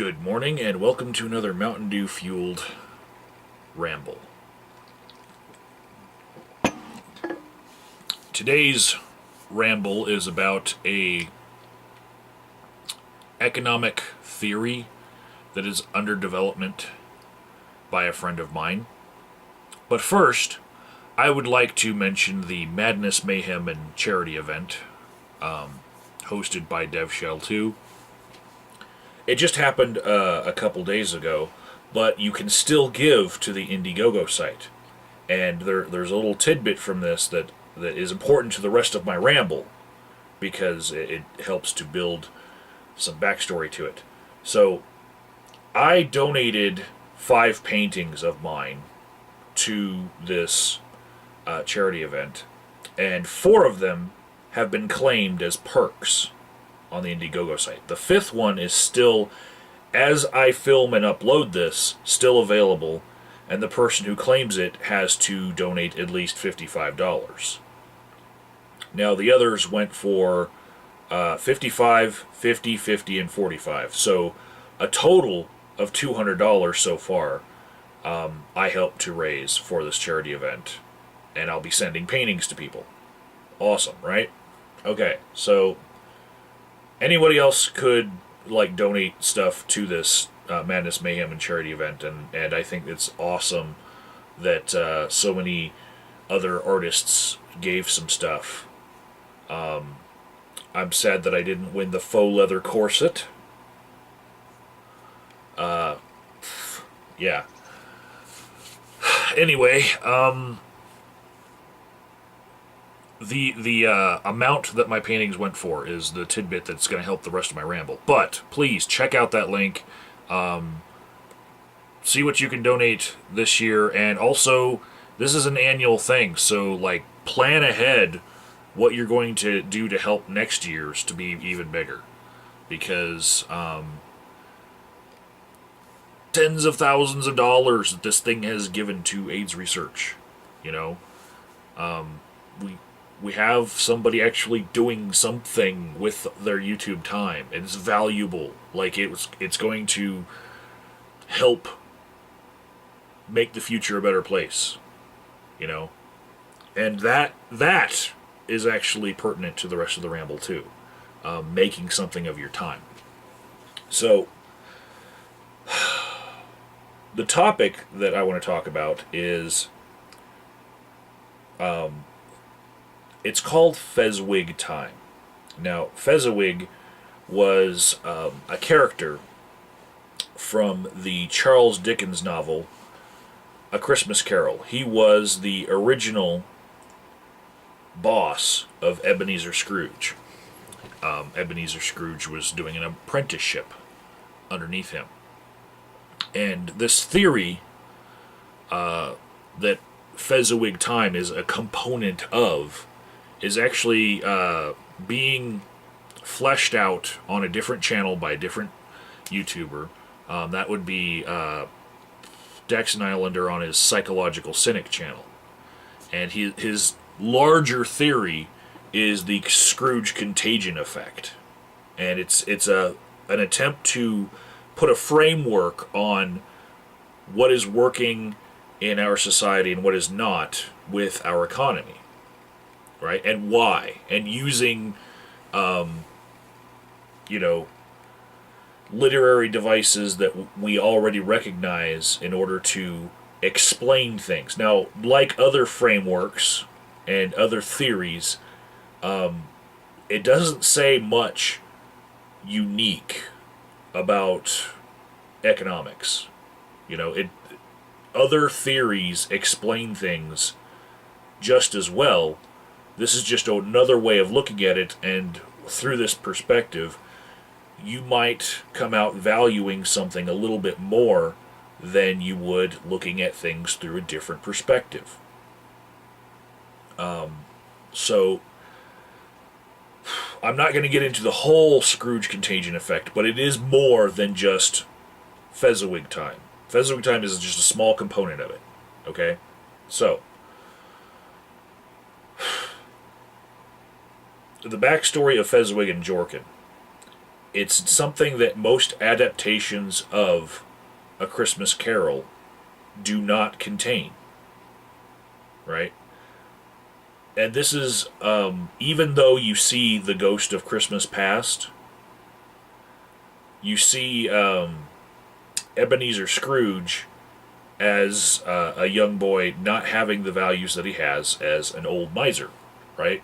Good morning, and welcome to another Mountain Dew fueled ramble. Today's ramble is about a economic theory that is under development by a friend of mine. But first, I would like to mention the Madness, Mayhem, and Charity event hosted by DevShell2. It just happened a couple days ago, but you can still give to the Indiegogo site. And there's a little tidbit from this that is important to the rest of my ramble, because it helps to build some backstory to it. So, I donated 5 paintings of mine to this charity event, and 4 of them have been claimed as perks on the Indiegogo site. The 5th one is still, as I film and upload this, still available, and the person who claims it has to donate at least $55. Now, the others went for $55, $50, $50, and $45. So, a total of $200 so far I helped to raise for this charity event. And I'll be sending paintings to people. Awesome, right? Okay, so anybody else could donate stuff to this Madness, Mayhem, and Charity event, and I think it's awesome that so many other artists gave some stuff. I'm sad that I didn't win the faux leather corset. Yeah. Anyway, the amount that my paintings went for is the tidbit that's going to help the rest of my ramble. But please check out that link. See what you can donate this year, and also this is an annual thing, so plan ahead what you're going to do to help next year's to be even bigger, because tens of thousands of dollars that this thing has given to AIDS research. We have somebody actually doing something with their YouTube time. It's valuable. It's going to help make the future a better place. And that is actually pertinent to the rest of the ramble too. Making something of your time. So, the topic that I want to talk about is it's called Fezziwig Time. Now, Fezziwig was a character from the Charles Dickens novel A Christmas Carol. He was the original boss of Ebenezer Scrooge. Ebenezer Scrooge was doing an apprenticeship underneath him. And this theory that Fezziwig Time is a component of is actually being fleshed out on a different channel by a different YouTuber. That would be Daxon Islander on his Psychological Cynic channel. And his larger theory is the Scrooge contagion effect. And it's an attempt to put a framework on what is working in our society and what is not with our economy. Right? And why? And using, literary devices that we already recognize in order to explain things. Now, like other frameworks and other theories, it doesn't say much unique about economics. Other theories explain things just as well. This is just another way of looking at it, and through this perspective, you might come out valuing something a little bit more than you would looking at things through a different perspective. So, I'm not going to get into the whole Scrooge contagion effect, but it is more than just Fezziwig Time. Fezziwig Time is just a small component of it. Okay? So, the backstory of Fezziwig and Jorkin it's something that most adaptations of A Christmas Carol do not contain, right? And this is, even though you see the ghost of Christmas past, you see Ebenezer Scrooge as a young boy not having the values that he has as an old miser, right?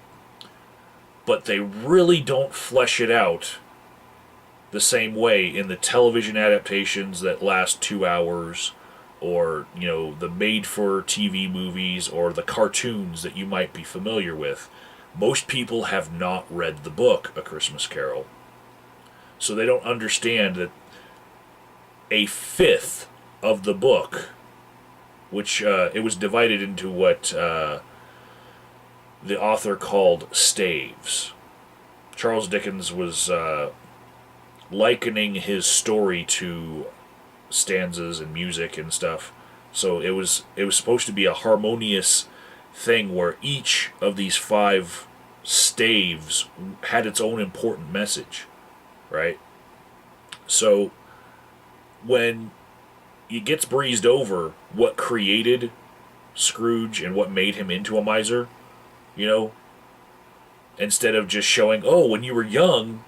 But they really don't flesh it out the same way in the television adaptations that last 2 hours, or, the made-for-TV movies, or the cartoons that you might be familiar with. Most people have not read the book A Christmas Carol, so they don't understand that a fifth of the book, which it was divided into what the author called staves. Charles Dickens was likening his story to stanzas and music and stuff. So it was supposed to be a harmonious thing where each of these 5 staves had its own important message, right? So when it gets breezed over what created Scrooge and what made him into a miser, instead of just showing, oh, when you were young,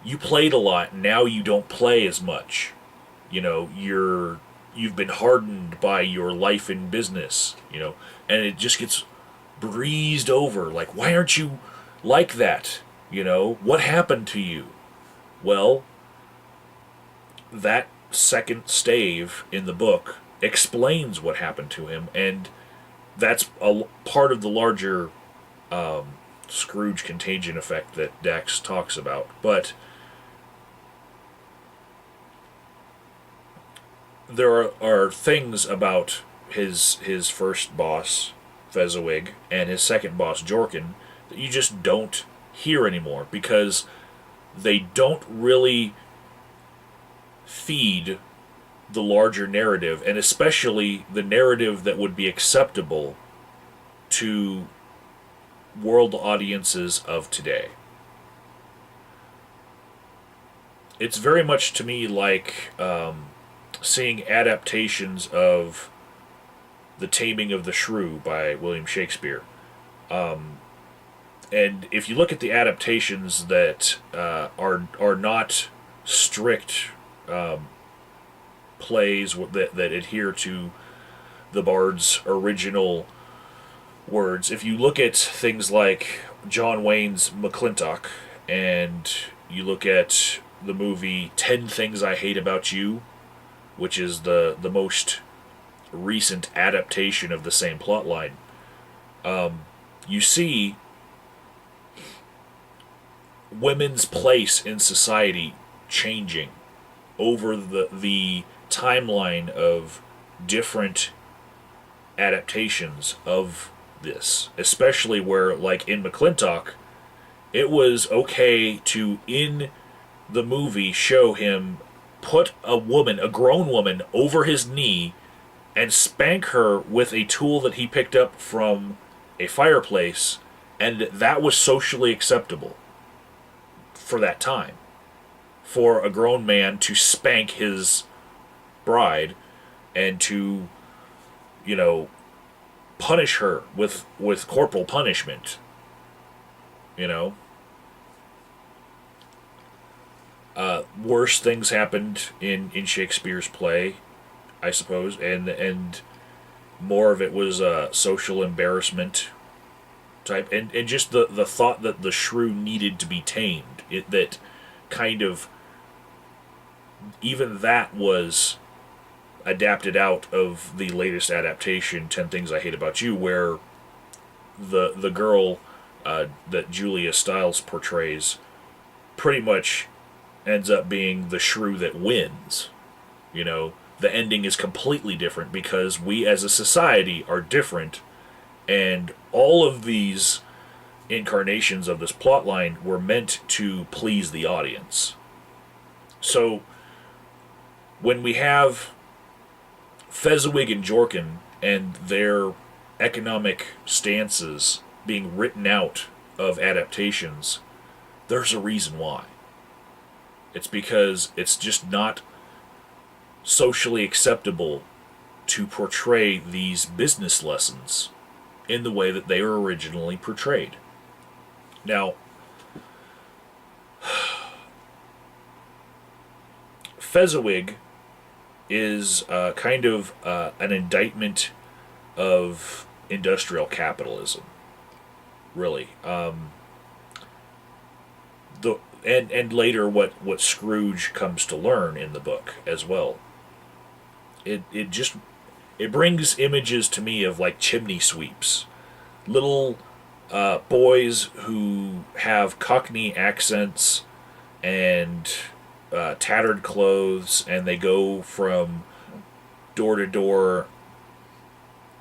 you played a lot, and now you don't play as much. You've been hardened by your life in business, and it just gets breezed over. Like, why aren't you like that? What happened to you? Well, that second stave in the book explains what happened to him, and that's a part of the larger Scrooge contagion effect that Dax talks about. But there are things about his first boss, Fezziwig, and his second boss, Jorkin, that you just don't hear anymore, because they don't really feed the larger narrative, and especially the narrative that would be acceptable to world audiences of today. It's very much to me like seeing adaptations of The Taming of the Shrew by William Shakespeare. And if you look at the adaptations that are not strict plays that adhere to the bard's original words, if you look at things like John Wayne's McClintock, and you look at the movie 10 Things I Hate About You, which is the most recent adaptation of the same plotline, you see women's place in society changing over the timeline of different adaptations of this, especially where, like in McClintock, it was okay to, in the movie, show him put a grown woman, over his knee and spank her with a tool that he picked up from a fireplace, and that was socially acceptable for that time. For a grown man to spank his bride and to, punish her with corporal punishment. Worse things happened in Shakespeare's play, I suppose, and more of it was social embarrassment type, and just the thought that the shrew needed to be tamed. That kind of, even that was adapted out of the latest adaptation, 10 Things I Hate About You, where the girl that Julia Stiles portrays pretty much ends up being the shrew that wins. The ending is completely different because we as a society are different, and all of these incarnations of this plotline were meant to please the audience. So when we have Fezziwig and Jorkin and their economic stances being written out of adaptations, there's a reason why. It's because it's just not socially acceptable to portray these business lessons in the way that they were originally portrayed. Now, Fezziwig is kind of an indictment of industrial capitalism, really. And later what Scrooge comes to learn in the book as well. It brings images to me of like chimney sweeps, little boys who have Cockney accents and tattered clothes, and they go from door to door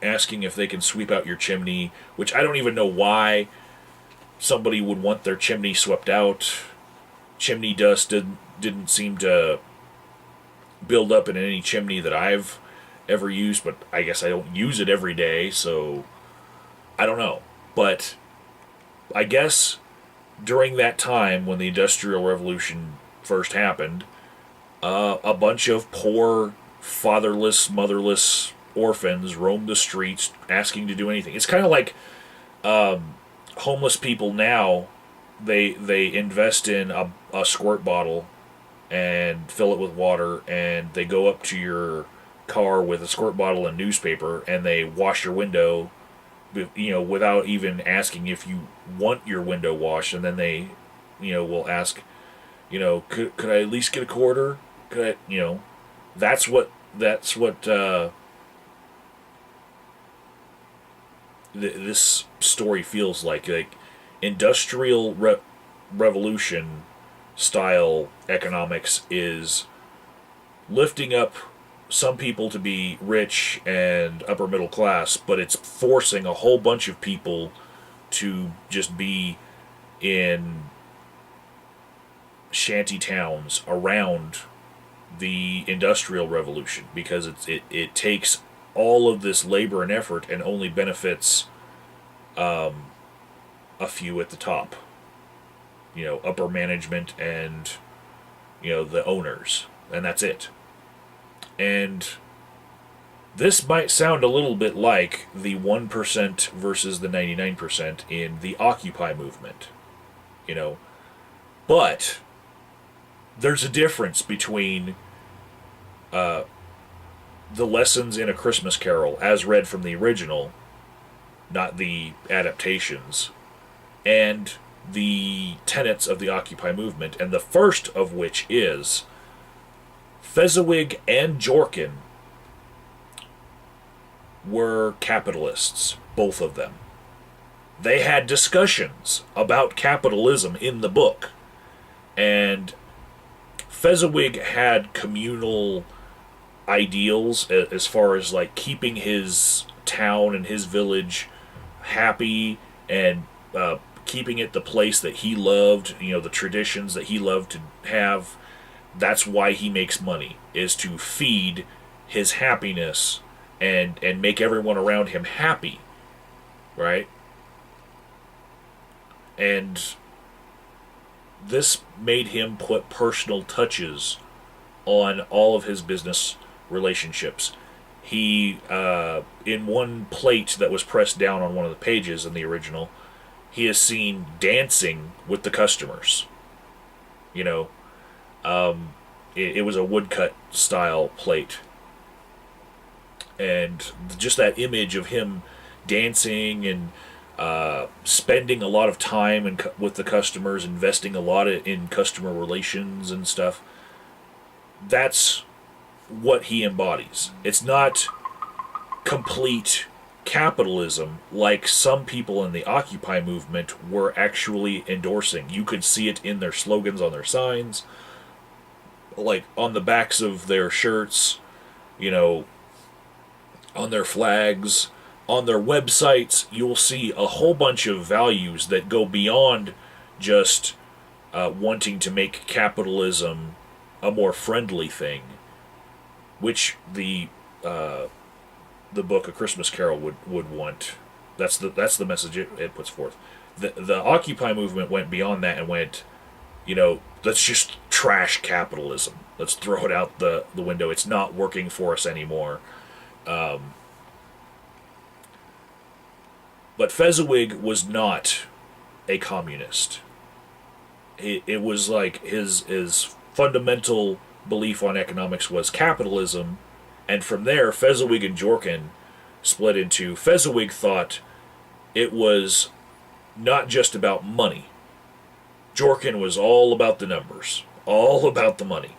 asking if they can sweep out your chimney, which I don't even know why somebody would want their chimney swept out. Chimney dust didn't seem to build up in any chimney that I've ever used, but I guess I don't use it every day, so I don't know. But I guess during that time when the Industrial Revolution first happened, a bunch of poor, fatherless, motherless orphans roamed the streets asking to do anything. It's kind of like homeless people now. They invest in a squirt bottle and fill it with water, and they go up to your car with a squirt bottle and newspaper, and they wash your window, without even asking if you want your window washed, and then they, will ask, could I at least get a quarter? Could I, that's what this story feels like industrial revolution style economics is lifting up some people to be rich and upper middle class, but it's forcing a whole bunch of people to just be in shanty towns around the Industrial Revolution, because it takes all of this labor and effort and only benefits a few at the top, upper management and the owners, and that's it. And this might sound a little bit like the 1% versus the 99% in the Occupy movement, but there's a difference between the lessons in A Christmas Carol as read from the original, not the adaptations, and the tenets of the Occupy movement, and the first of which is Fezziwig and Jorkin were capitalists, both of them. They had discussions about capitalism in the book, and Fezziwig had communal ideals as far as like keeping his town and his village happy, and keeping it the place that he loved, the traditions that he loved to have. That's why he makes money, is to feed his happiness and make everyone around him happy, right? And this made him put personal touches on all of his business relationships. He, in one plate that was pressed down on one of the pages in the original, he is seen dancing with the customers. It was a woodcut style plate, and just that image of him dancing and spending a lot of time with the customers, investing a lot in customer relations and stuff. That's what he embodies. It's not complete capitalism like some people in the Occupy movement were actually endorsing. You could see it in their slogans on their signs, like on the backs of their shirts, on their flags, on their websites. You'll see a whole bunch of values that go beyond just wanting to make capitalism a more friendly thing, which the book A Christmas Carol would want. That's the message it puts forth. The Occupy movement went beyond that and went, let's just trash capitalism. Let's throw it out the window. It's not working for us anymore. But Fezziwig was not a communist. It was like his fundamental belief on economics was capitalism, and from there, Fezziwig and Jorkin split into. Fezziwig thought it was not just about money. Jorkin was all about the numbers, all about the money.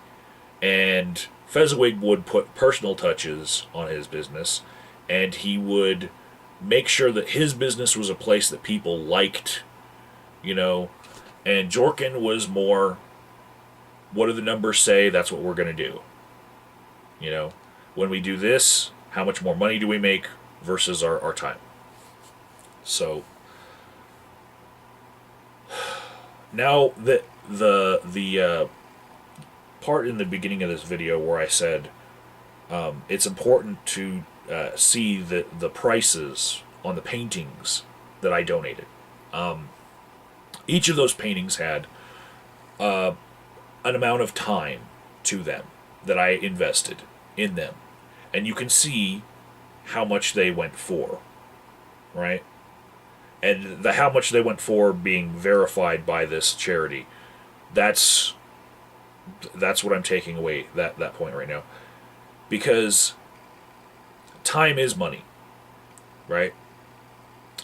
And Fezziwig would put personal touches on his business, and he would make sure that his business was a place that people liked, you know. And Jorkin was more, what do the numbers say? That's what we're going to do. You know, when we do this, how much more money do we make versus our time? So, now the part in the beginning of this video where I said it's important to see the prices on the paintings that I donated. Each of those paintings had an amount of time to them that I invested in them. And you can see how much they went for, right? And the how much they went for being verified by this charity. That's what I'm taking away that point right now. Because time is money, right?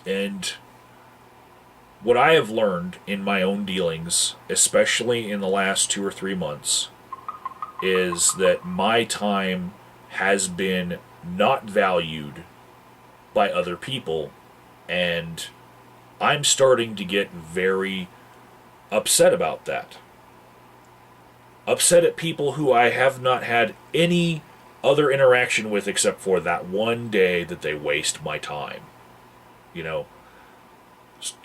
And what I have learned in my own dealings, especially in the last 2 or 3 months, is that my time has been not valued by other people, and I'm starting to get very upset about that. Upset at people who I have not had any other interaction with except for that one day that they waste my time. You know,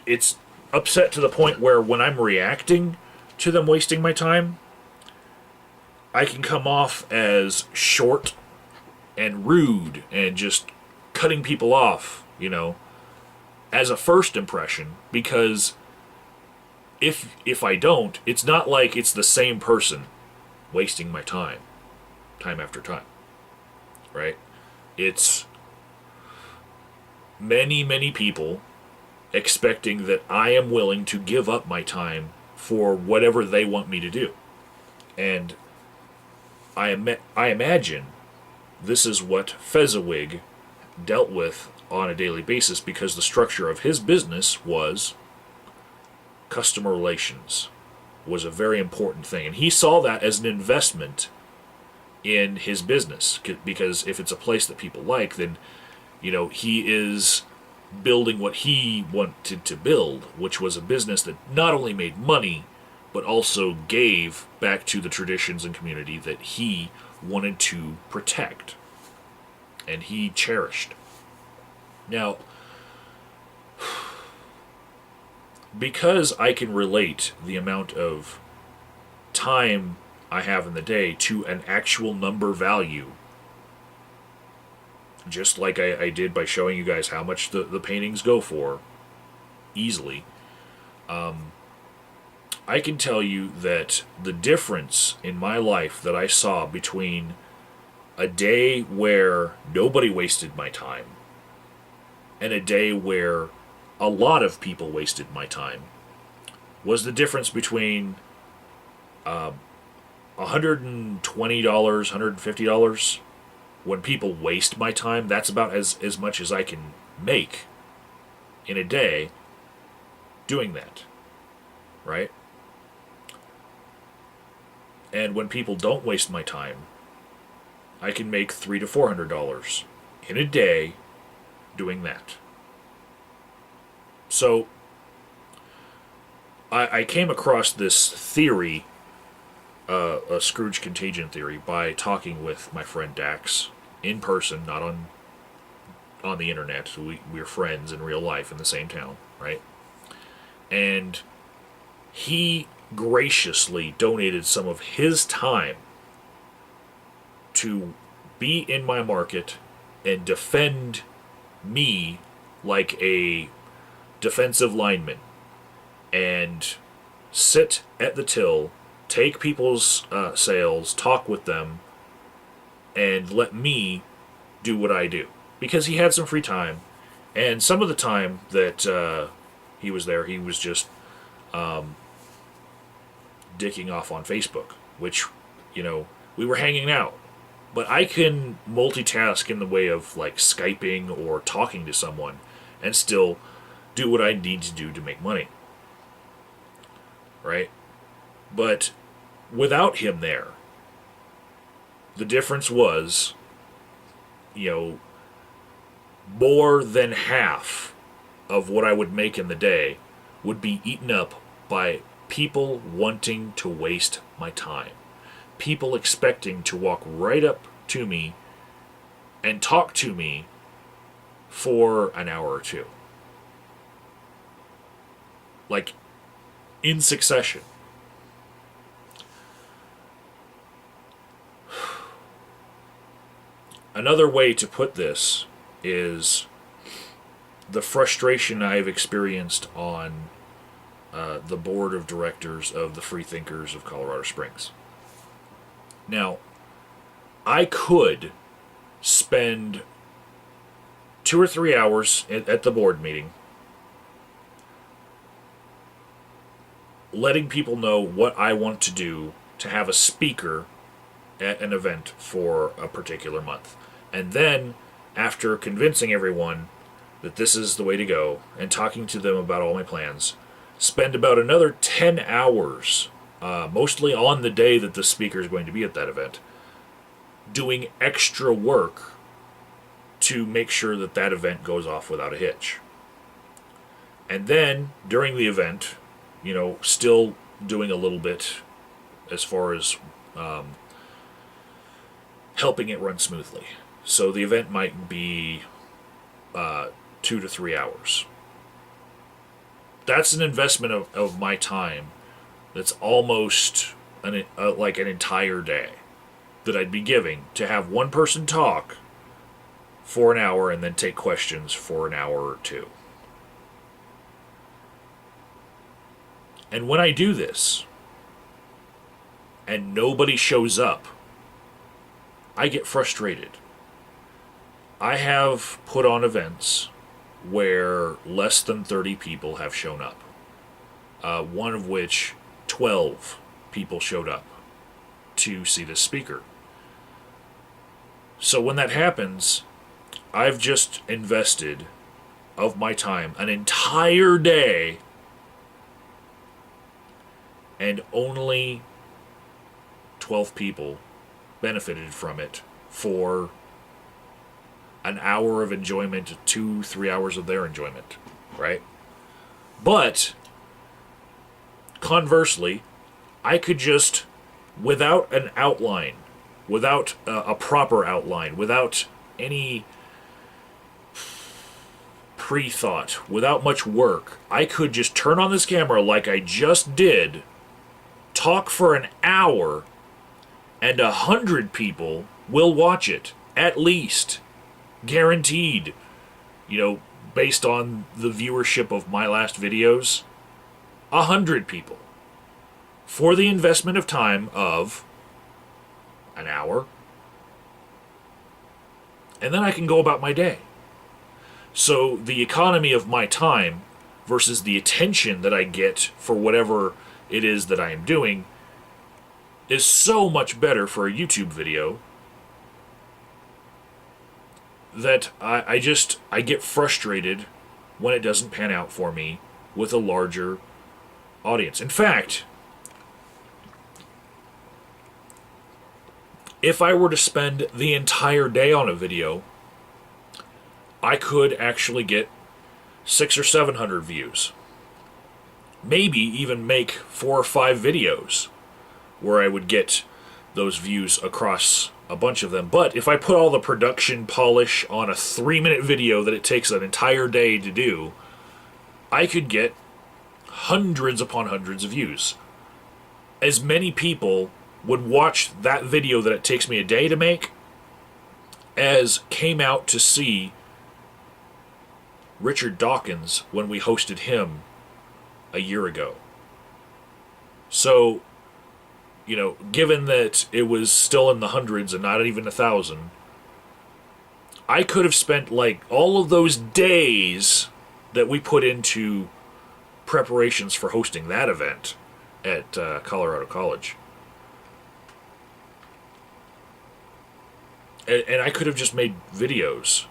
it's upset to the point where when I'm reacting to them wasting my time, I can come off as short and rude and just cutting people off, you know, as a first impression, because if I don't, it's not like it's the same person wasting my time after time, right? It's many people expecting that I am willing to give up my time for whatever they want me to do. And I imagine this is what Fezziwig dealt with on a daily basis, because the structure of his business was customer relations, was a very important thing. And he saw that as an investment in his business, because if it's a place that people like, then, you know, he is building what he wanted to build, which was a business that not only made money, but also gave back to the traditions and community that he wanted to protect and he cherished. Now, because I can relate the amount of time I have in the day to an actual number value, just like I did by showing you guys how much the paintings go for, easily, I can tell you that the difference in my life that I saw between a day where nobody wasted my time and a day where a lot of people wasted my time was the difference between $120, $150. When people waste my time, that's about as much as I can make in a day doing that, right? And when people don't waste my time, I can make $300 to $400 in a day doing that. So I came across this theory, a Scrooge contagion theory, by talking with my friend Dax in person, not on the internet. We're friends in real life in the same town, right? And he graciously donated some of his time to be in my market and defend me like a defensive lineman and sit at the till take people's sales, talk with them, and let me do what I do. Because he had some free time, and some of the time that he was there, he was just dicking off on Facebook, which, we were hanging out. But I can multitask in the way of like Skyping or talking to someone and still do what I need to do to make money. Right? But without him there, the difference was, more than half of what I would make in the day would be eaten up by people wanting to waste my time. People expecting to walk right up to me and talk to me for an hour or two. Like, in succession. Another way to put this is the frustration I've experienced on the board of directors of the Freethinkers of Colorado Springs. Now, I could spend 2 or 3 hours at the board meeting letting people know what I want to do to have a speaker at an event for a particular month. And then, after convincing everyone that this is the way to go and talking to them about all my plans, spend about another 10 hours, mostly on the day that the speaker is going to be at that event, doing extra work to make sure that that event goes off without a hitch. And then, during the event, still doing a little bit as far as helping it run smoothly. So the event might be 2 to 3 hours. That's an investment of my time that's almost like an entire day that I'd be giving to have one person talk for an hour and then take questions for an hour or two. And when I do this, and nobody shows up, I get frustrated. I have put on events where less than 30 people have shown up. One of which 12 people showed up to see the speaker. So when that happens, I've just invested of my time an entire day, and only 12 people benefited from it for an hour of enjoyment, 2-3 hours of their enjoyment, right? But conversely, I could just, without an outline, without a proper outline, without any pre-thought, without much work, I could just turn on this camera like I just did, talk for an hour, and 100 people will watch it, at least. Guaranteed. Based on the viewership of my last videos, 100 people. For the investment of time of an hour. And then I can go about my day. So the economy of my time versus the attention that I get for whatever it is that I am doing is so much better for a YouTube video that I get frustrated when it doesn't pan out for me with a larger audience. In fact, if I were to spend the entire day on a video, I could actually get 600 or 700 views. Maybe even make 4 or 5 videos where I would get those views across a bunch of them. But if I put all the production polish on a 3-minute video that it takes an entire day to do, I could get hundreds upon hundreds of views. As many people would watch that video that it takes me a day to make as came out to see Richard Dawkins when we hosted him a year ago. So given that it was still in the hundreds and not even 1,000, I could have spent like all of those days that we put into preparations for hosting that event at Colorado College. And I could have just made videos,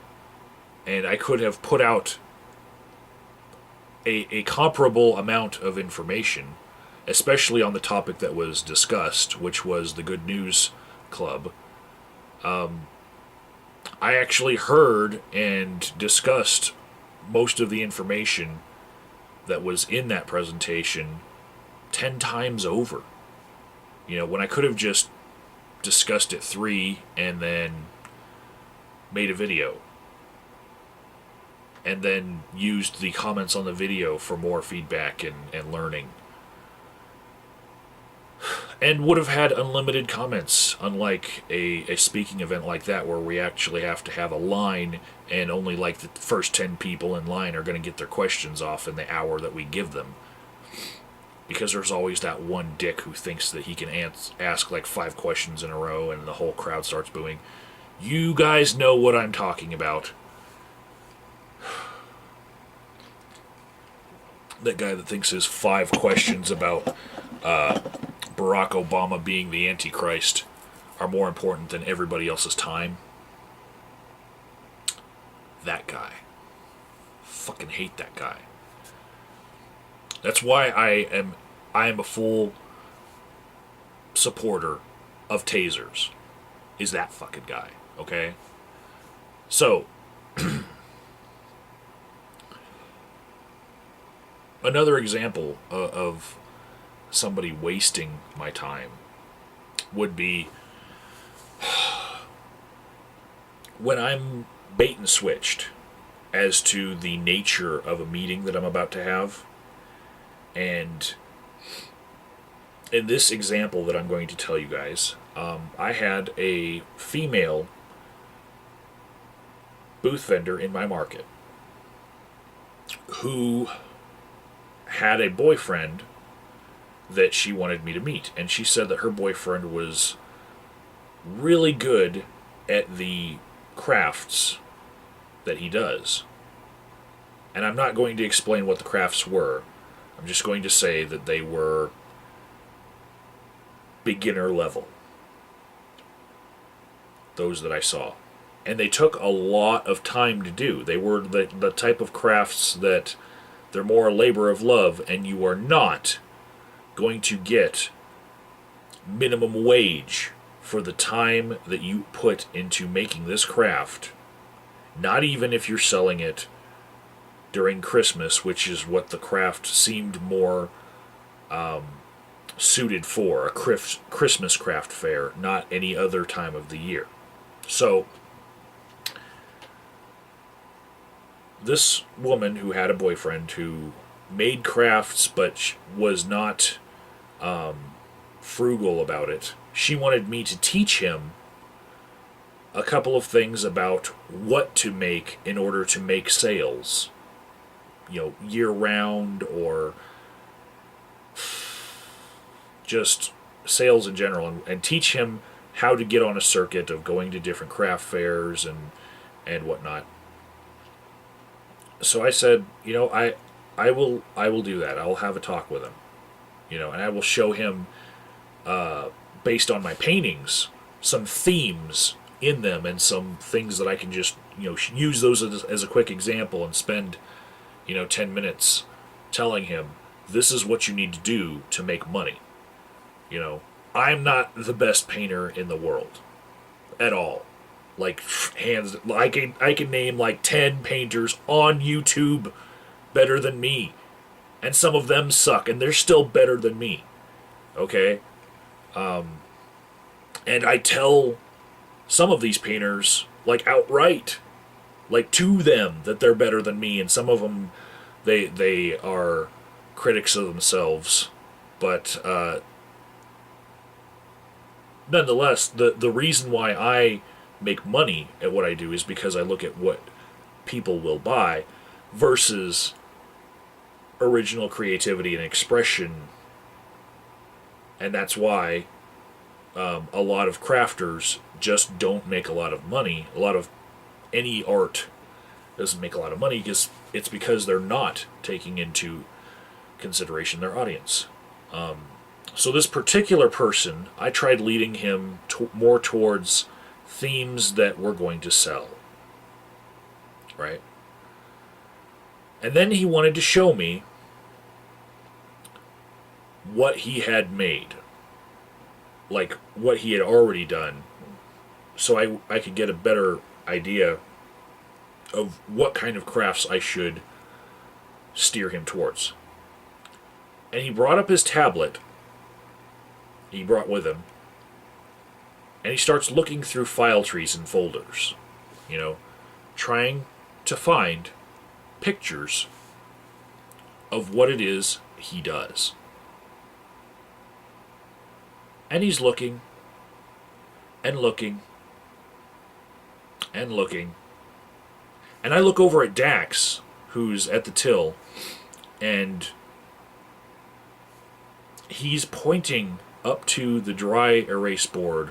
and I could have put out a comparable amount of information, especially on the topic that was discussed, which was the Good News Club. I actually heard and discussed most of the information that was in that presentation 10 times over. When I could have just discussed it 3 and then made a video. And then used the comments on the video for more feedback and learning. And would have had unlimited comments, unlike a speaking event like that where we actually have to have a line and only like the first 10 people in line are going to get their questions off in the hour that we give them. Because there's always that one dick who thinks that he can ask like 5 questions in a row and the whole crowd starts booing. You guys know what I'm talking about. That guy that thinks his 5 questions about Barack Obama being the Antichrist are more important than everybody else's time. That guy. Fucking hate that guy. That's why I am a full supporter of tasers. Is that fucking guy, okay? So, another example of somebody wasting my time would be when I'm bait and switched as to the nature of a meeting that I'm about to have. And in this example that I'm going to tell you guys, I had a female booth vendor in my market who had a boyfriend that she wanted me to meet. And she said that her boyfriend was really good at the crafts that he does. And I'm not going to explain what the crafts were. I'm just going to say that they were beginner level. Those that I saw. And they took a lot of time to do. They were the type of crafts that they're more a labor of love, and you are not going to get minimum wage for the time that you put into making this craft. Not even if you're selling it during Christmas, which is what the craft seemed more suited for, a Christmas craft fair, not any other time of the year. So, this woman who had a boyfriend who made crafts but was not frugal about it, she wanted me to teach him a couple of things about what to make in order to make sales. Year-round or just sales in general, and teach him how to get on a circuit of going to different craft fairs and whatnot. So I said, I will do that. I'll have a talk with him, and I will show him, based on my paintings, some themes in them and some things that I can just, use those as a quick example and spend, 10 minutes telling him, this is what you need to do to make money. I'm not the best painter in the world at all. Like, hands, I can name like 10 painters on YouTube better than me. And some of them suck, and they're still better than me. Okay? And I tell some of these painters, like, outright, like, to them, that they're better than me, and some of them, they are critics of themselves. But, nonetheless, the reason why I make money at what I do is because I look at what people will buy versus original creativity and expression. And that's why a lot of crafters just don't make a lot of money. A lot of any art doesn't make a lot of money because they're not taking into consideration their audience. So this particular person, I tried leading him more towards themes that were going to sell, right? And then he wanted to show me what he had made, like what he had already done, so I could get a better idea of what kind of crafts I should steer him towards. And he brought up his tablet he brought with him, and he starts looking through file trees and folders, trying to find pictures of what it is he does. And he's looking and looking and looking. And I look over at Dax, who's at the till, and he's pointing up to the dry erase board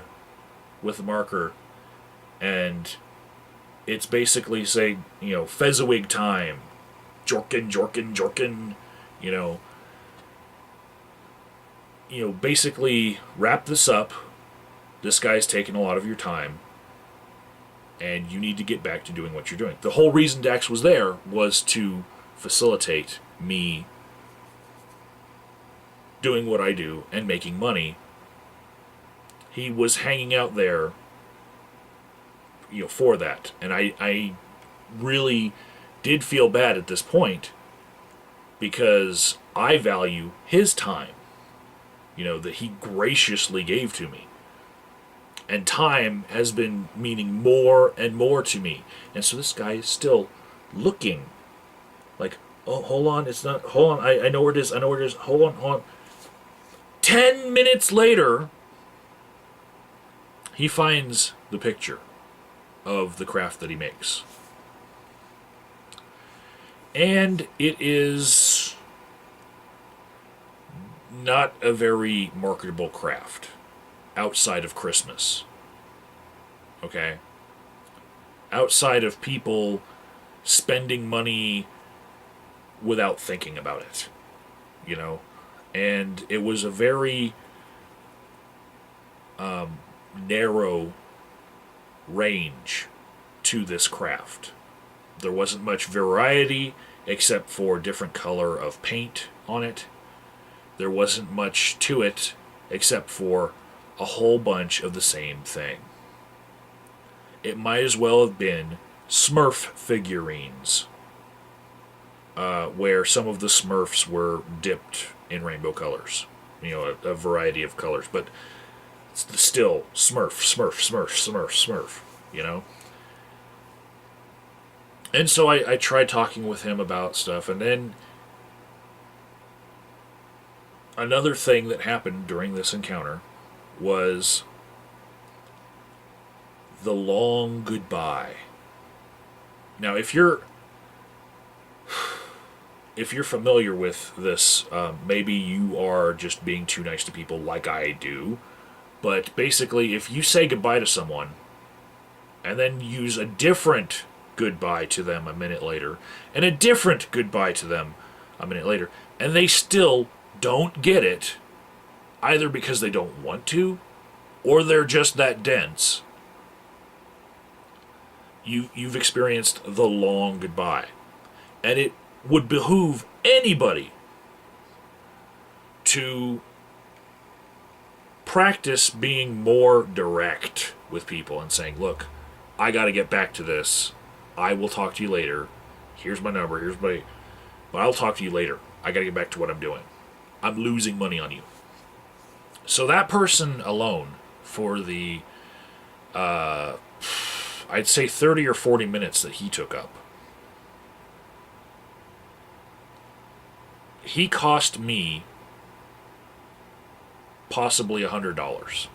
with a marker, and it's basically saying, Fezziwig Time, Jorkin, Jorkin, Jorkin, basically wrap this up. This guy's taking a lot of your time, and you need to get back to doing what you're doing. The whole reason Dax was there was to facilitate me doing what I do and making money. He was hanging out there, for that. And I really did feel bad at this point, because I value his time, that he graciously gave to me. And time has been meaning more and more to me. And so this guy is still looking. Like, oh, hold on, it's not, hold on, I know where it is, hold on. 10 minutes later, he finds the picture of the craft that he makes. And it is not a very marketable craft outside of Christmas. Okay? Outside of people spending money without thinking about it. And it was a very narrow range to this craft. There wasn't much variety except for different color of paint on it. There wasn't much to it except for a whole bunch of the same thing. It might as well have been Smurf figurines, where some of the Smurfs were dipped in rainbow colors. A variety of colors, but still Smurf. And so I tried talking with him about stuff, and then another thing that happened during this encounter was the long goodbye. Now, if you're familiar with this, maybe you are just being too nice to people like I do. But basically, if you say goodbye to someone and then use a different goodbye to them a minute later, and a different goodbye to them a minute later, and they still don't get it, either because they don't want to, or they're just that dense, you've experienced the long goodbye. And it would behoove anybody to practice being more direct with people and saying, look, I got to get back to this. I will talk to you later. Here's my number. But I'll talk to you later. I got to get back to what I'm doing. I'm losing money on you. So that person alone, for the, I'd say 30 or 40 minutes that he took up, he cost me possibly $100.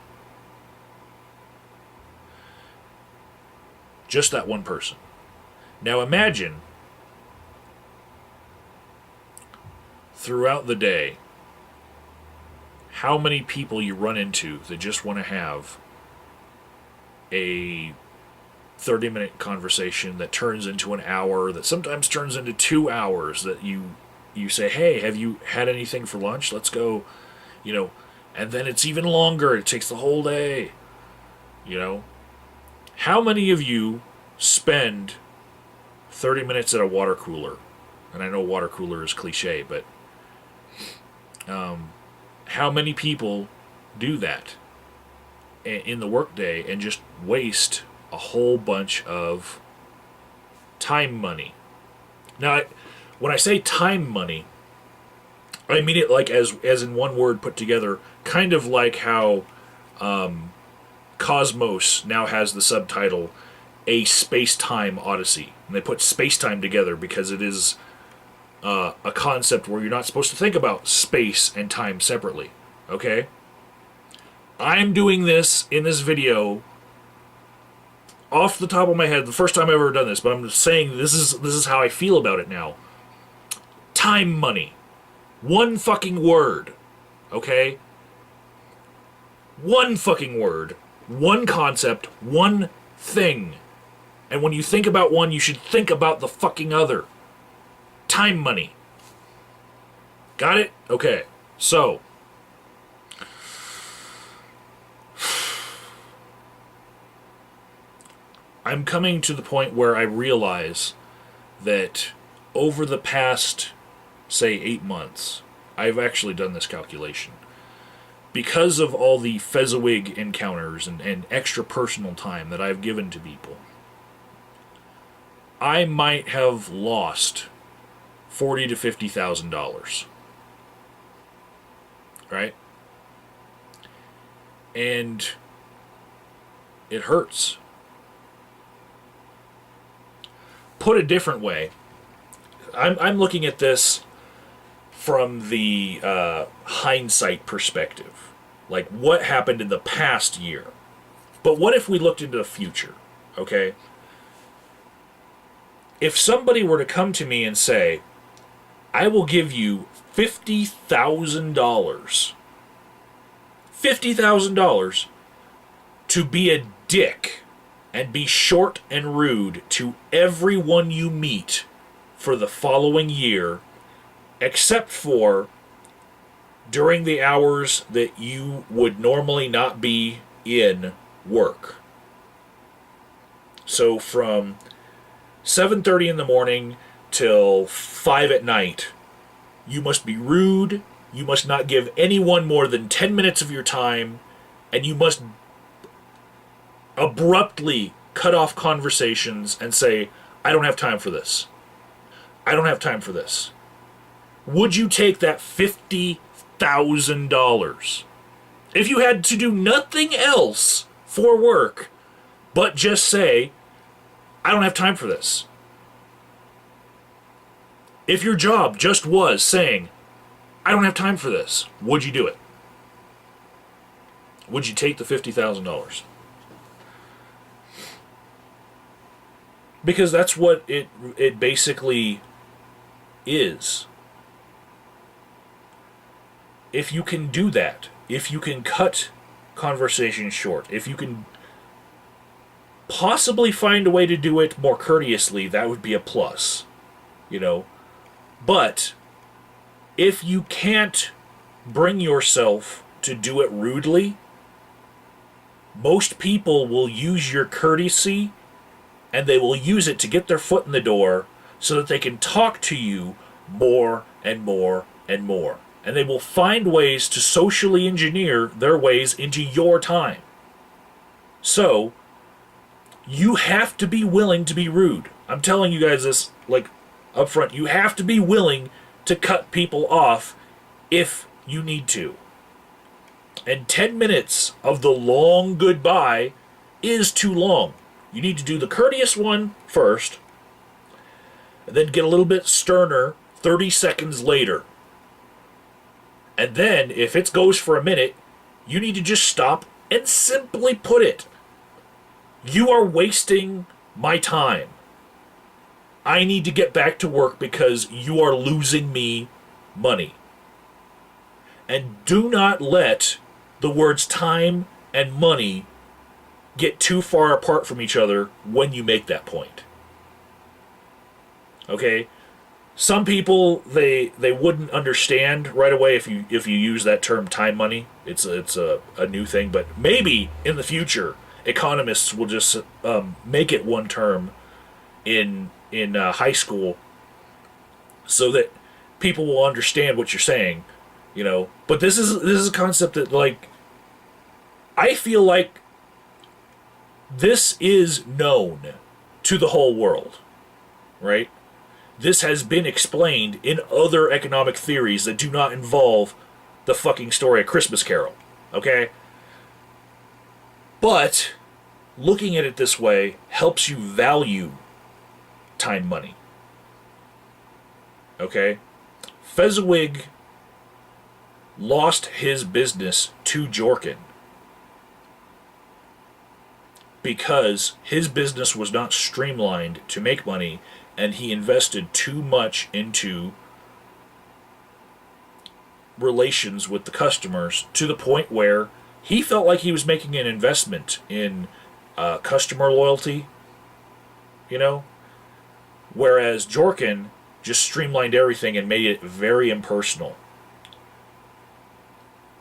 Just that one person. Now imagine, throughout the day, how many people you run into that just want to have a 30-minute conversation that turns into an hour, that sometimes turns into 2 hours, that you say, hey, have you had anything for lunch? Let's go, you know, and then it's even longer. It takes the whole day, you know. How many of you spend 30 minutes at a water cooler? And I know water cooler is cliche, but how many people do that in the workday and just waste a whole bunch of time money? Now, when I say time money, I mean it like as in one word put together, kind of like how Cosmos now has the subtitle A Space-Time Odyssey. And they put space-time together because it is a concept where you're not supposed to think about space and time separately. Okay? I'm doing this in this video off the top of my head, the first time I've ever done this, but I'm just saying this is how I feel about it now. Time money. One fucking word. Okay? One fucking word. One concept. One thing. And when you think about one, you should think about the fucking other. Time money. Got it? Okay. So, I'm coming to the point where I realize that over the past, say, 8 months, I've actually done this calculation. Because of all the Fezziwig encounters and extra personal time that I've given to people, I might have lost $40,000 to $50,000. Right? And it hurts. Put a different way, I'm looking at this from the hindsight perspective. Like, what happened in the past year? But what if we looked into the future? Okay? If somebody were to come to me and say, I will give you $50,000. $50,000 to be a dick and be short and rude to everyone you meet for the following year, except for during the hours that you would normally not be in work. So from 7:30 in the morning till 5 at night, you must be rude, you must not give anyone more than 10 minutes of your time, and you must abruptly cut off conversations and say, I don't have time for this. I don't have time for this. Would you take that $50,000? If you had to do nothing else for work but just say, I don't have time for this. If your job just was saying, I don't have time for this, would you do it? Would you take the $50,000? Because that's what it basically is. If you can do that, if you can cut conversations short, if you can possibly find a way to do it more courteously, that would be a plus, you know. But if you can't bring yourself to do it rudely, most people will use your courtesy and they will use it to get their foot in the door so that they can talk to you more and more and more. And they will find ways to socially engineer their ways into your time. So, you have to be willing to be rude. I'm telling you guys this, like, up front. You have to be willing to cut people off if you need to. And 10 minutes of the long goodbye is too long. You need to do the courteous one first, and then get a little bit sterner 30 seconds later. And then, if it goes for a minute, you need to just stop and simply put it. You are wasting my time. I need to get back to work because you are losing me money. And do not let the words time and money get too far apart from each other when you make that point. Okay? Some people they wouldn't understand right away if you use that term time money. It's a new thing, but maybe in the future economists will just make it one term in high school so that people will understand what you're saying, you know. But this is a concept that, like, I feel like this is known to the whole world, right? This has been explained in other economic theories that do not involve the fucking story of Christmas Carol, okay? But looking at it this way helps you value time money. Okay? Fezziwig lost his business to Jorkin because his business was not streamlined to make money, and he invested too much into relations with the customers to the point where he felt like he was making an investment in customer loyalty, you know? Whereas Jorkin just streamlined everything and made it very impersonal.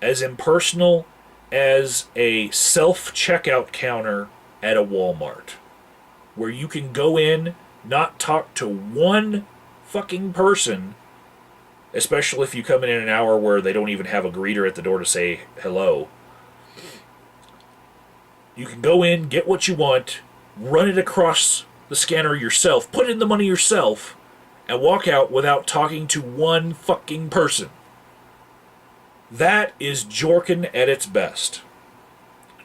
As impersonal as a self-checkout counter at a Walmart, where you can go in, not talk to one fucking person, especially if you come in an hour where they don't even have a greeter at the door to say hello. You can go in, get what you want, run it across the scanner yourself, put in the money yourself, and walk out without talking to one fucking person. That is Jorkin at its best.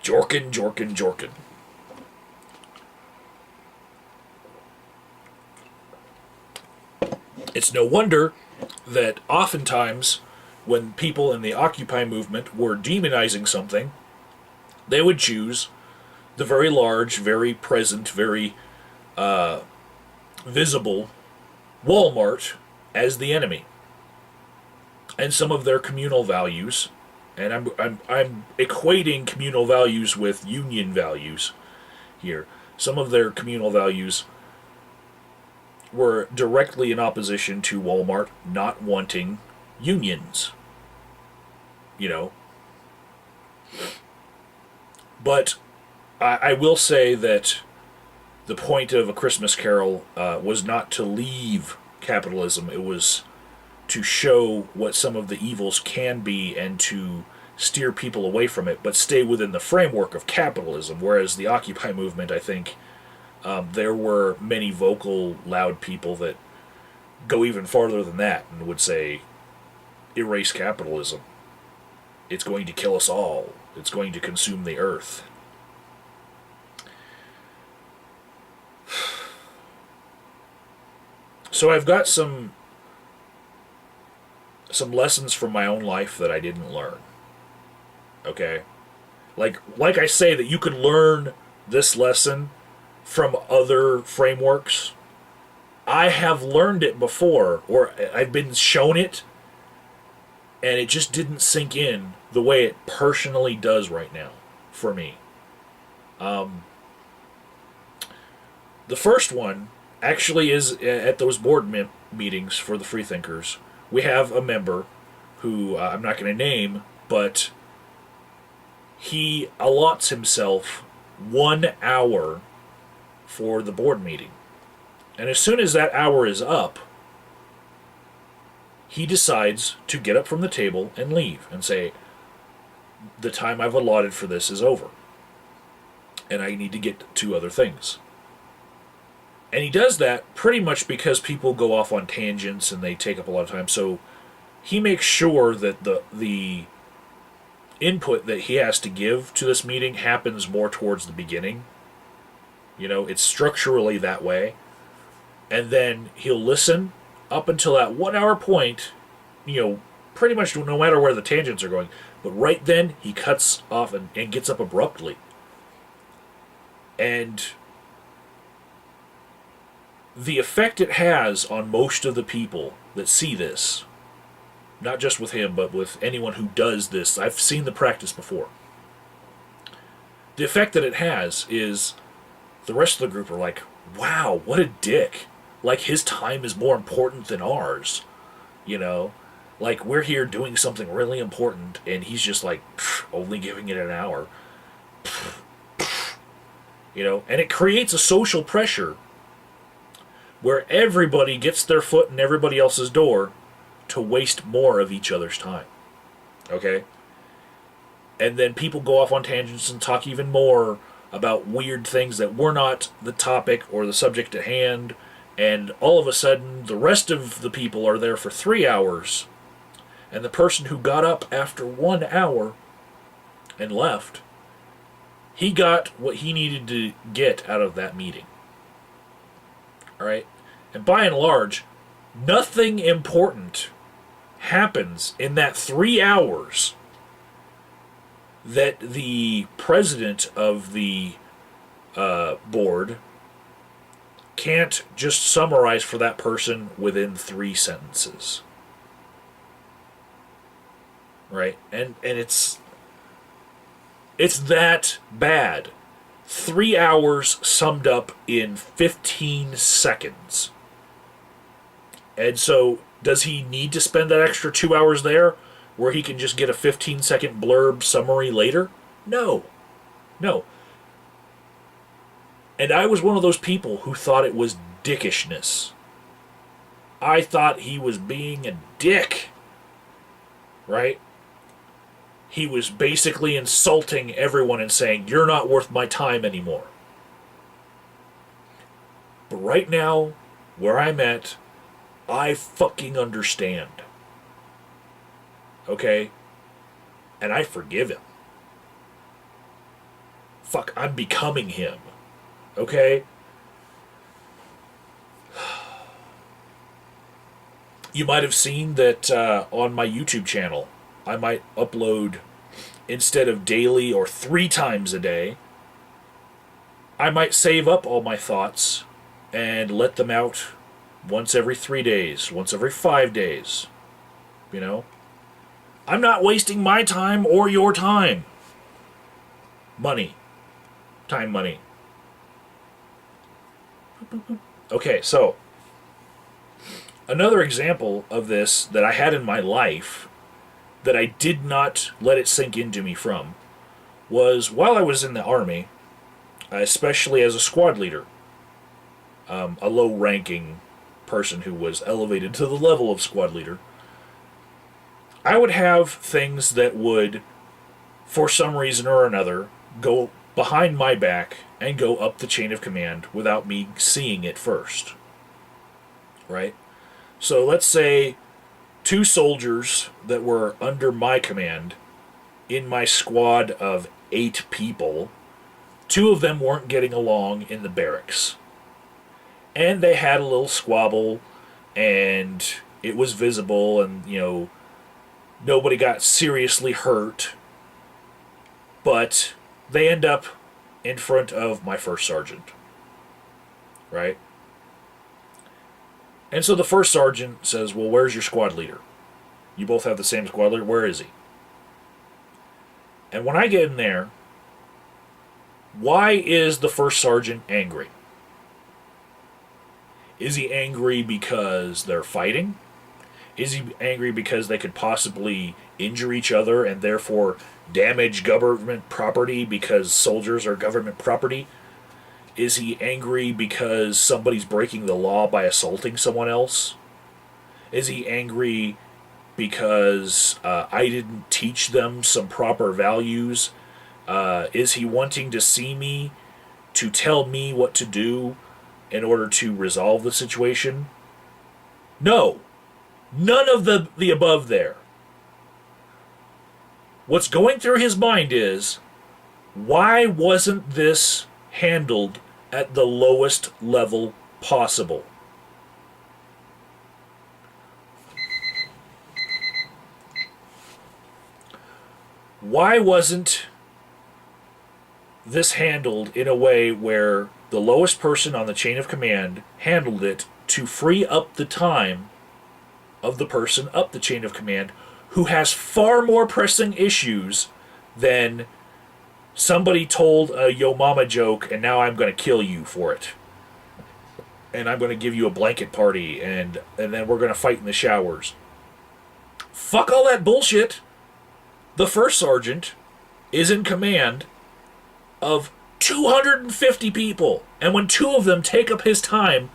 Jorkin, Jorkin, Jorkin. It's no wonder that oftentimes when people in the Occupy movement were demonizing something, they would choose the very large, very present, very visible Walmart as the enemy. And some of their communal values, and I'm equating communal values with union values here. Some of their communal values were directly in opposition to Walmart not wanting unions. You know. But I will say that the point of A Christmas Carol was not to leave capitalism. It was to show what some of the evils can be and to steer people away from it, but stay within the framework of capitalism. Whereas the Occupy movement, I think, there were many vocal, loud people that go even farther than that and would say, erase capitalism. It's going to kill us all. It's going to consume the earth. So I've got some lessons from my own life that I didn't learn. Okay? Like I say that you can learn this lesson from other frameworks. I have learned it before, or I've been shown it, and it just didn't sink in the way it personally does right now for me. The first one actually is at those board meetings for the freethinkers. We have a member who I'm not going to name, but he allots himself 1 hour for the board meeting. And as soon as that hour is up, he decides to get up from the table and leave and say, the time I've allotted for this is over, and I need to get to other things. And he does that pretty much because people go off on tangents and they take up a lot of time. So he makes sure that the input that he has to give to this meeting happens more towards the beginning. You know, it's structurally that way. And then he'll listen up until that 1 hour point, you know, pretty much no matter where the tangents are going. But right then, he cuts off and gets up abruptly. And the effect it has on most of the people that see this not just with him, but with anyone who does this. I've seen the practice before. The effect that it has is the rest of the group are like, wow, what a dick. Like, his time is more important than ours. You know? Like, we're here doing something really important, and he's just like, only giving it an hour. You know? And it creates a social pressure where everybody gets their foot in everybody else's door to waste more of each other's time. Okay? And then people go off on tangents and talk even more about weird things that were not the topic or the subject at hand, and all of a sudden the rest of the people are there for 3 hours, and the person who got up after 1 hour and left, he got what he needed to get out of that meeting. Alright? And by and large, nothing important happens in that 3 hours that the president of the board can't just summarize for that person within 3 sentences. Right? And it's that bad. 3 hours summed up in 15 seconds. And so, does he need to spend that extra 2 hours there where he can just get a 15-second blurb summary later? No. No. And I was one of those people who thought it was dickishness. I thought he was being a dick. Right? He was basically insulting everyone and saying, you're not worth my time anymore. But right now, where I'm at, I fucking understand. Okay? And I forgive him. Fuck, I'm becoming him. Okay? You might have seen that on my YouTube channel, I might upload, instead of daily or 3 times a day, I might save up all my thoughts and let them out once every 3 days, once every 5 days. You know? I'm not wasting my time or your time. Money. Time, money. Okay, so another example of this that I had in my life that I did not let it sink into me from was while I was in the Army, especially as a squad leader, a low-ranking person who was elevated to the level of squad leader, I would have things that would, for some reason or another, go behind my back and go up the chain of command without me seeing it first. Right? So let's say 2 soldiers that were under my command in my squad of 8 people, 2 of them weren't getting along in the barracks. And they had a little squabble, and it was visible, and, you know, nobody got seriously hurt, but they end up in front of my first sergeant. Right? And so the first sergeant says, well, where's your squad leader? You both have the same squad leader. Where is he? And when I get in there, why is the first sergeant angry? Is he angry because they're fighting? Is he angry because they could possibly injure each other and therefore damage government property because soldiers are government property? Is he angry because somebody's breaking the law by assaulting someone else? Is he angry because I didn't teach them some proper values? Is he wanting to see me to tell me what to do in order to resolve the situation? No. None of the above there. What's going through his mind is, why wasn't this handled at the lowest level possible? Why wasn't this handled in a way where the lowest person on the chain of command handled it to free up the time of the person up the chain of command who has far more pressing issues than somebody told a yo mama joke and now I'm going to kill you for it. And I'm going to give you a blanket party and then we're going to fight in the showers. Fuck all that bullshit. The first sergeant is in command of 250 people. And when two of them take up his time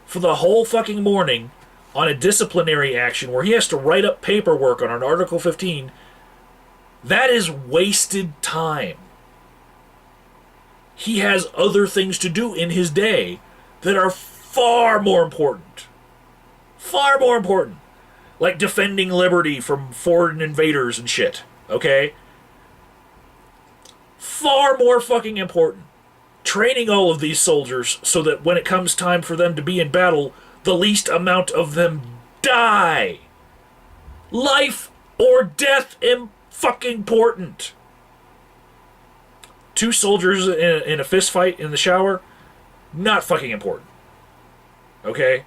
for the whole fucking morning on a disciplinary action where he has to write up paperwork on an Article 15, that is wasted time. He has other things to do in his day that are far more important. Far more important. Like defending liberty from foreign invaders and shit. Okay? Far more fucking important. Training all of these soldiers so that when it comes time for them to be in battle, the least amount of them die. Life or death fucking important. Two soldiers in a fist fight in the shower, not fucking important. Okay?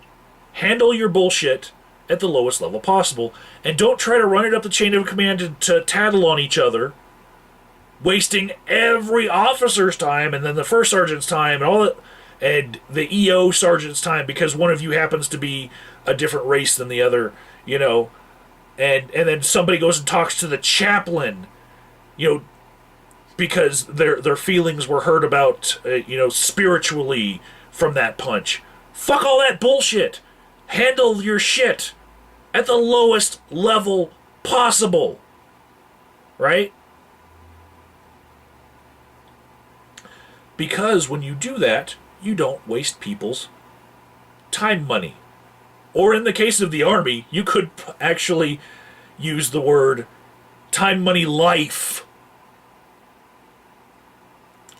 Handle your bullshit at the lowest level possible, and don't try to run it up the chain of command to tattle on each other, wasting every officer's time and then the first sergeant's time and all that, and the EO sergeant's time because one of you happens to be a different race than the other, you know, and then somebody goes and talks to the chaplain, you know, because their feelings were hurt about, you know, spiritually from that punch. Fuck all that bullshit. Handle your shit at the lowest level possible. Right? Because when you do that, you don't waste people's time money. Or in the case of the Army, you could actually use the word time money life.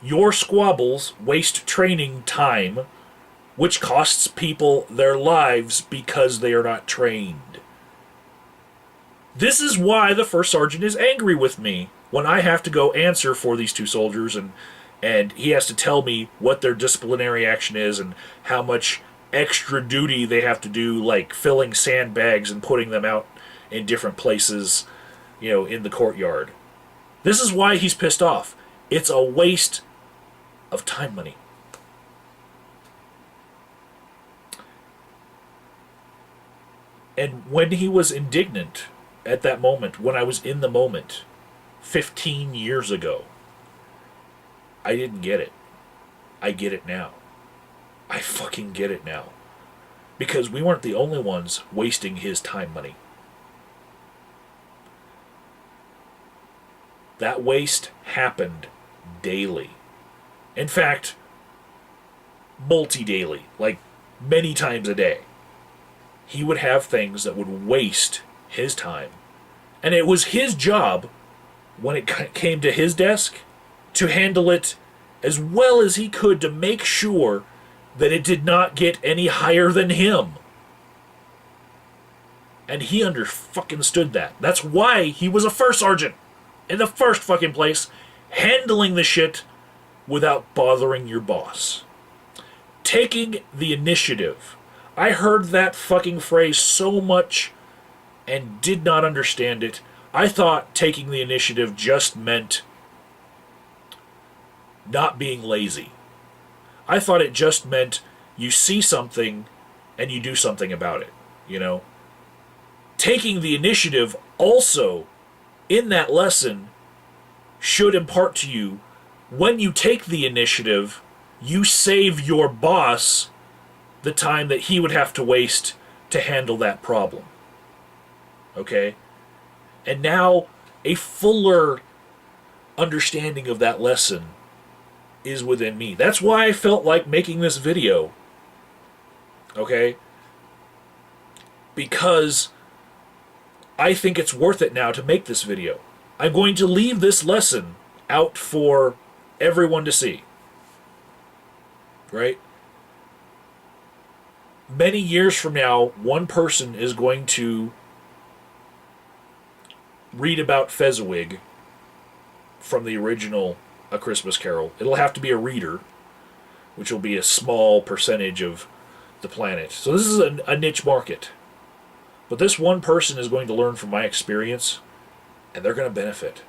Your squabbles waste training time, which costs people their lives because they are not trained. This is why the first sergeant is angry with me when I have to go answer for these two soldiers and he has to tell me what their disciplinary action is and how much extra duty they have to do, like filling sandbags and putting them out in different places, you know, in the courtyard. This is why he's pissed off. It's a waste of time money. And when he was indignant at that moment, when I was in the moment, 15 years ago, I didn't get it. I get it now. I fucking get it now. Because we weren't the only ones wasting his time money. That waste happened daily. In fact, multi-daily, like many times a day. He would have things that would waste his time. And it was his job, when it came to his desk, to handle it as well as he could to make sure that it did not get any higher than him. And he fucking stood that. That's why he was a first sergeant in the first fucking place, handling the shit without bothering your boss. Taking the initiative. I heard that fucking phrase so much and did not understand it. I thought taking the initiative just meant not being lazy. I thought it just meant you see something and you do something about it, you know? Taking the initiative also, in that lesson, should impart to you, when you take the initiative, you save your boss the time that he would have to waste to handle that problem. Okay? And now, a fuller understanding of that lesson is within me. That's why I felt like making this video. Okay? Because I think it's worth it now to make this video. I'm going to leave this lesson out for everyone to see. Right? Many years from now, one person is going to read about Fezziwig from the original A Christmas Carol. It'll have to be a reader, which will be a small percentage of the planet. So this is a niche market. But this one person is going to learn from my experience, and they're going to benefit.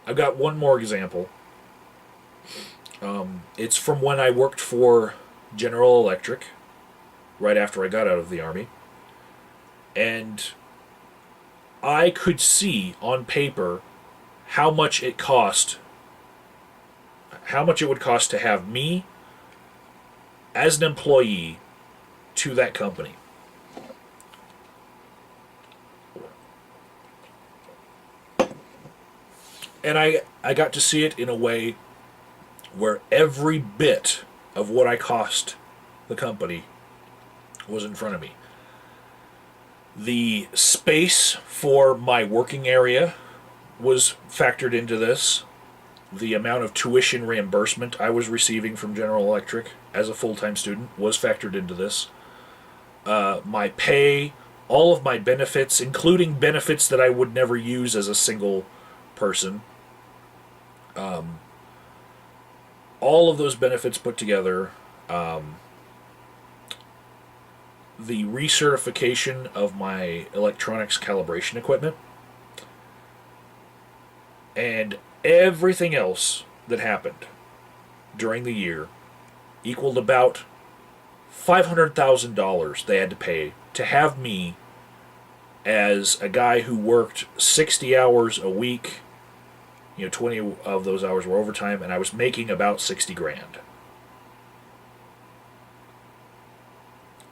I've got one more example. It's from when I worked for General Electric, right after I got out of the Army. And I could see on paper how much it cost, how much it would cost to have me as an employee to that company. And I got to see it in a way where every bit of what I cost the company was in front of me. The space for my working area was factored into this. The amount of tuition reimbursement I was receiving from General Electric as a full-time student was factored into this. My pay, all of my benefits, including benefits that I would never use as a single person, all of those benefits put together, the recertification of my electronics calibration equipment, and everything else that happened during the year equaled about $500,000 they had to pay to have me as a guy who worked 60 hours a week. 20 of those hours were overtime, and I was making about 60 grand.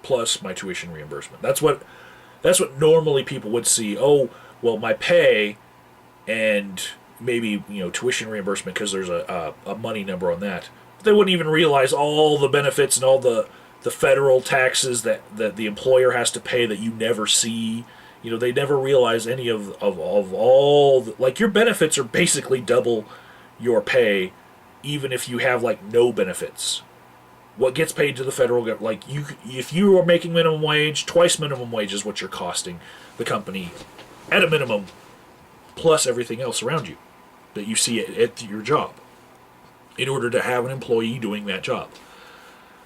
Plus my tuition reimbursement. That's what normally people would see. Oh, well, my pay and maybe, tuition reimbursement, because there's a money number on that. But they wouldn't even realize all the benefits and all the federal taxes that the employer has to pay that you never see. They never realize any of all like, your benefits are basically double your pay, even if you have no benefits. What gets paid to the federal government, if you are making minimum wage, twice minimum wage is what you're costing the company at a minimum, plus everything else around you that you see at your job, in order to have an employee doing that job.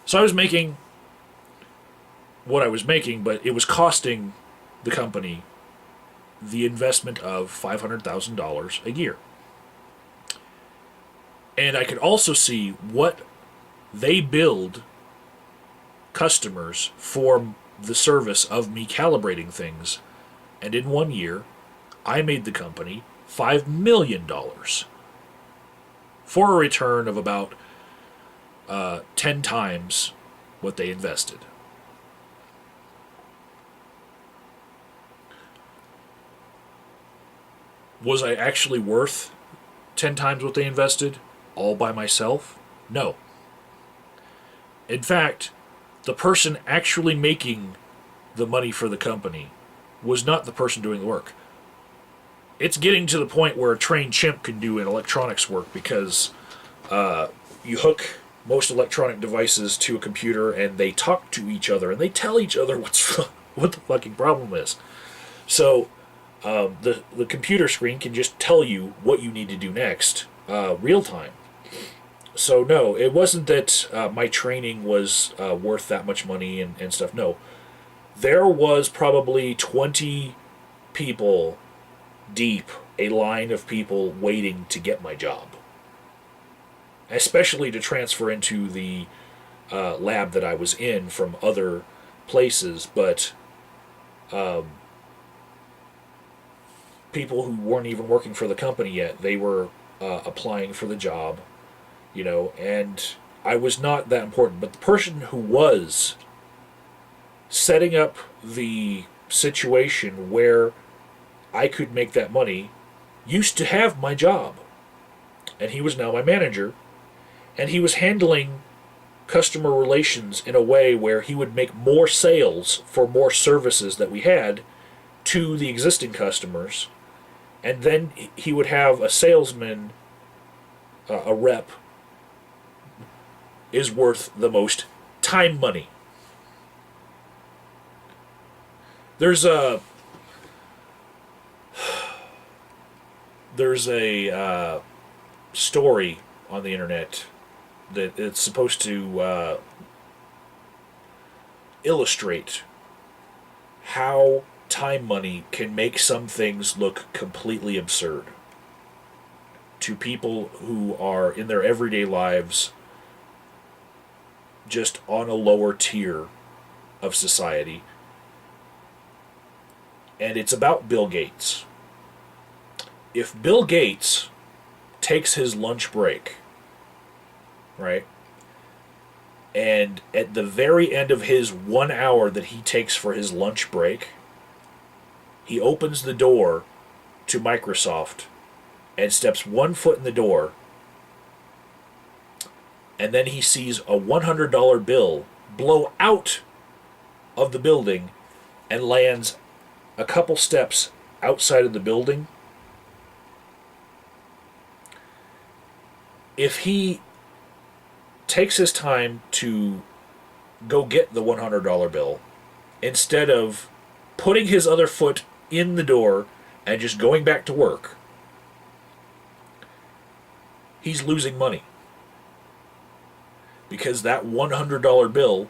So I was making what I was making, but it was costing the company the investment of $500,000 a year. And I could also see what they billed customers for the service of me calibrating things. And in 1 year, I made the company $5 million for a return of about 10 times what they invested. Was I actually worth 10 times what they invested all by myself? No. In fact, the person actually making the money for the company was not the person doing the work. It's getting to the point where a trained chimp can do electronics work, because you hook most electronic devices to a computer and they talk to each other and they tell each other what the fucking problem is. So the computer screen can just tell you what you need to do next, real time. So no, it wasn't that my training was worth that much money and stuff. No, there was probably 20 people deep, a line of people waiting to get my job, especially to transfer into the lab that I was in from other places. But people who weren't even working for the company yet, they were applying for the job, and I was not that important. But the person who was setting up the situation where I could make that money used to have my job, and he was now my manager, and he was handling customer relations in a way where he would make more sales for more services that we had to the existing customers, and then he would have a salesman, a rep, is worth the most time money. There's a story on the internet that it's supposed to illustrate how time money can make some things look completely absurd to people who are in their everyday lives just on a lower tier of society. And it's about Bill Gates. If Bill Gates takes his lunch break, right, and at the very end of his 1 hour that he takes for his lunch break, he opens the door to Microsoft and steps 1 foot in the door, and then he sees a $100 bill blow out of the building and lands a couple steps outside of the building. If he takes his time to go get the $100 bill, instead of putting his other foot in the door and just going back to work, he's losing money. Because that $100 bill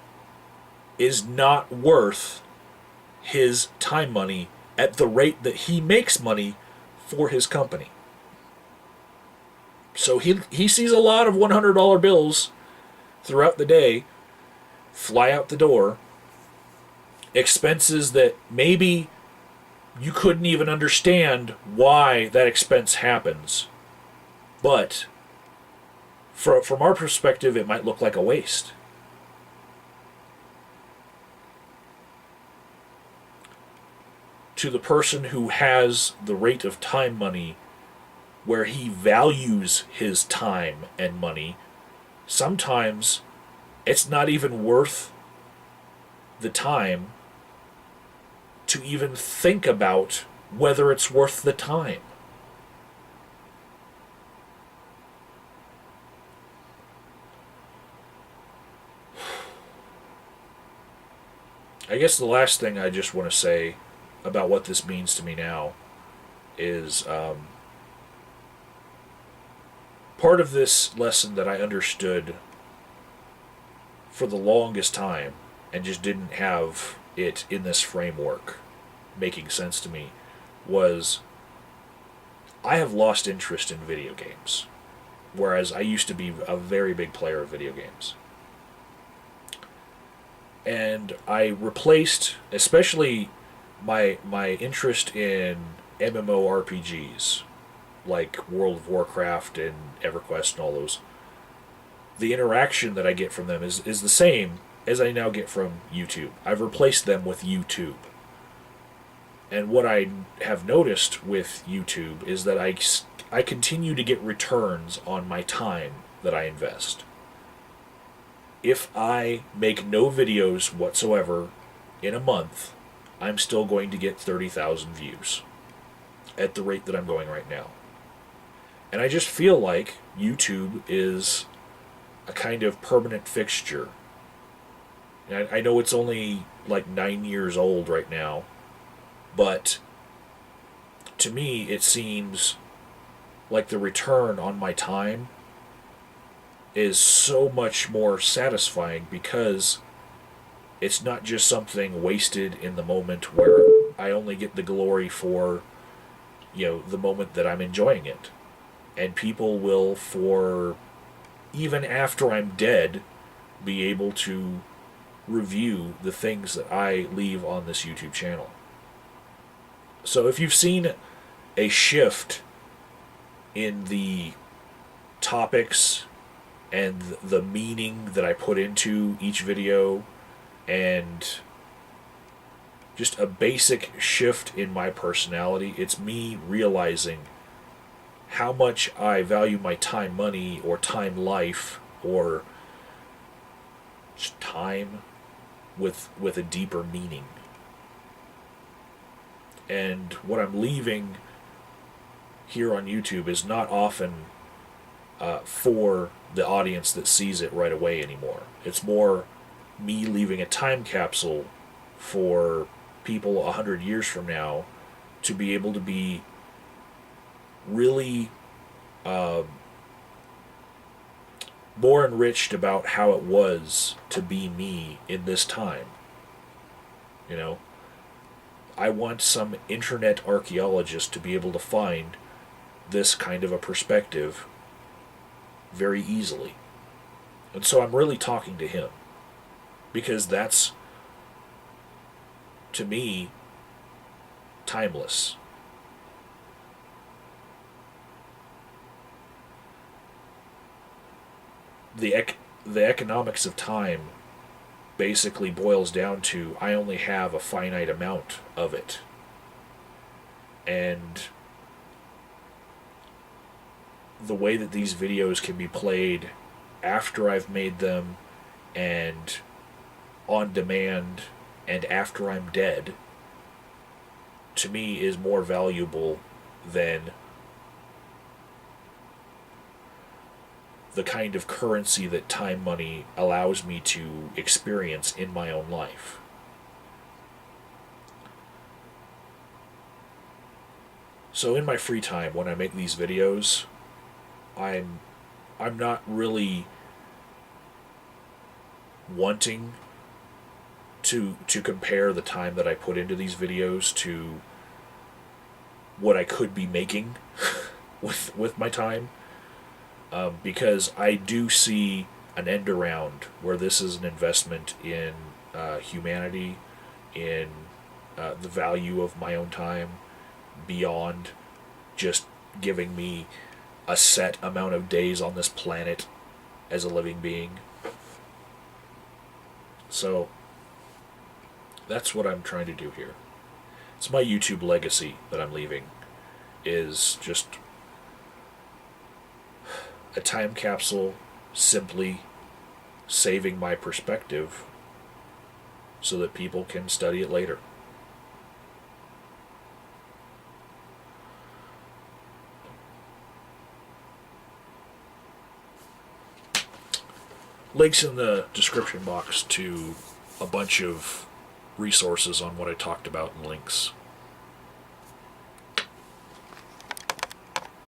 is not worth his time money at the rate that he makes money for his company. So he sees a lot of $100 bills throughout the day fly out the door, expenses that maybe you couldn't even understand why that expense happens. But from our perspective, it might look like a waste. To the person who has the rate of time money where he values his time and money, sometimes it's not even worth the time to even think about whether it's worth the time. I guess the last thing I just want to say about what this means to me now is part of this lesson that I understood for the longest time and just didn't have it in this framework making sense to me was I have lost interest in video games, whereas I used to be a very big player of video games. And I replaced, especially my interest in MMORPGs, like World of Warcraft and EverQuest and all those. The interaction that I get from them is the same as I now get from YouTube. I've replaced them with YouTube. And what I have noticed with YouTube is that I continue to get returns on my time that I invest. If I make no videos whatsoever in a month, I'm still going to get 30,000 views at the rate that I'm going right now. And I just feel like YouTube is a kind of permanent fixture. And I know it's only like 9 years old right now, but to me it seems like the return on my time is so much more satisfying because it's not just something wasted in the moment where I only get the glory for, the moment that I'm enjoying it. And people will, for even after I'm dead, be able to review the things that I leave on this YouTube channel. So if you've seen a shift in the topics and the meaning that I put into each video, and just a basic shift in my personality, it's me realizing how much I value my time money or time life or just time with a deeper meaning. And what I'm leaving here on YouTube is not often for the audience that sees it right away anymore. It's more me leaving a time capsule for people 100 years from now to be able to be really more enriched about how it was to be me in this time. You know, I want some internet archaeologist to be able to find this kind of a perspective very easily. And so I'm really talking to him, because that's, to me, timeless. The economics of time basically boils down to I only have a finite amount of it. And the way that these videos can be played after I've made them, and on demand, and after I'm dead, to me is more valuable than the kind of currency that time money allows me to experience in my own life. So in my free time, when I make these videos, I'm not really wanting to compare the time that I put into these videos to what I could be making with my time. Because I do see an end around where this is an investment in humanity, in the value of my own time, beyond just giving me a set amount of days on this planet as a living being. So that's what I'm trying to do here. It's my YouTube legacy that I'm leaving, is just a time capsule simply saving my perspective so that people can study it later. Links in the description box to a bunch of resources on what I talked about, and links.